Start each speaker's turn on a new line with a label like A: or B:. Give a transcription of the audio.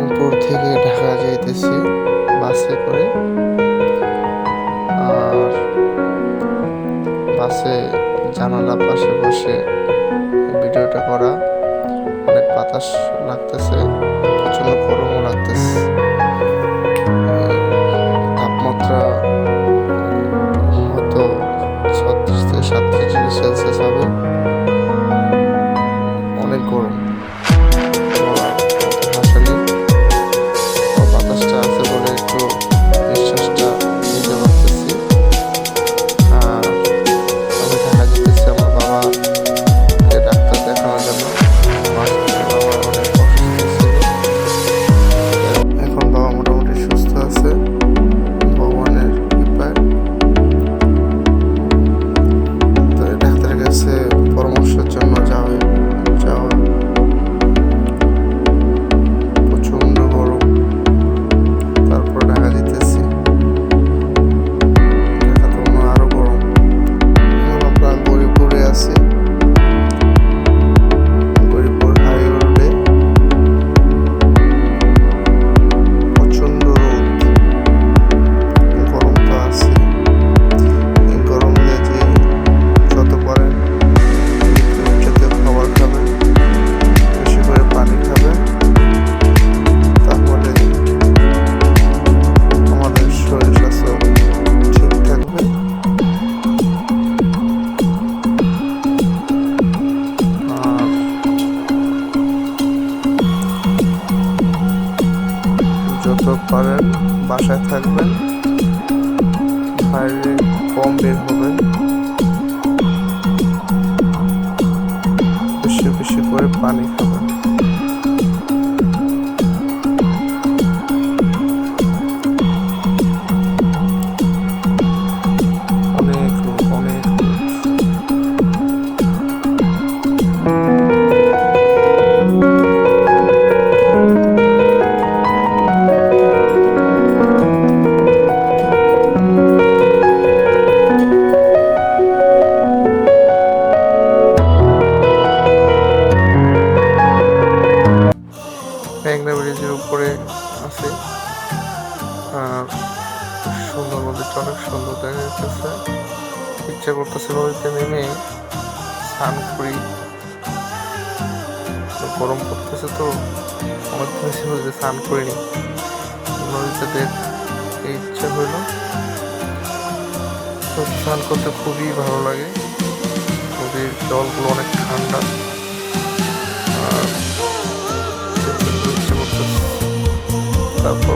A: রংপুর থেকে ঢাকা যাইতেছি বাসে করে। আর বাসে জানালার পাশে বসে ভিডিওটা করা। অনেক বাতাস লাগতেছে, প্রচন্ড গরমও লাগতেছে। তাপমাত্রা হয়তো 36 থেকে 37 ডিগ্রি সেলসিয়াস হবে। অনেক গরম, বাতাসটা আছে বলে একটু নিঃশ্বাসটা নিতে পারতেছি। আর আমি ঢাকা যেতেছি আমার বাবাকে ডাক্তার দেখানোর জন্য। বাবা অনেক অসুস্থ ছিল, এখন বাবা মোটামুটি সুস্থ আছে ভগবানের কৃপায়। তো ডাক্তারের কাছে পরামর্শের জন্য যাওয়া প্রচন্ড গরম, তারপর ঢাকা যেতেছি। ঢাকা তো আরো গরম। এখন আমরা গরিবপুরে আছি, গরিবপুর হাই রোডে। প্রচন্ড রোদ, গরম তো আছে। এই গরমে যে যত পারেন জাতীয় খাবার খাবেন, বেশি করে পানি খাবেন, তাহলে আমাদের শরীর স্বাস্থ্য ঠিক থাকবে। আর যত পারেন বাসায় থাকবেন, বাইরে কম বের হবেন, বেশি বেশি করে পানি খাবেন। অনেক অনেক মেঘনা ব্রিজের উপরে আছে। আর সুন্দর, নদীটা অনেক সুন্দর দেখা যাচ্ছে। ইচ্ছা করতেছে নদীতে নেমে স্নান করি, গরম পড়তেছে তো অনেকদিন ছিল যে স্নান করিনি। নদীতে দেখতে ইচ্ছা হইল। তো স্নান করতে খুবই ভালো লাগে, নদীর জলগুলো অনেক ঠান্ডা। আর ইচ্ছে করতেছে, তারপর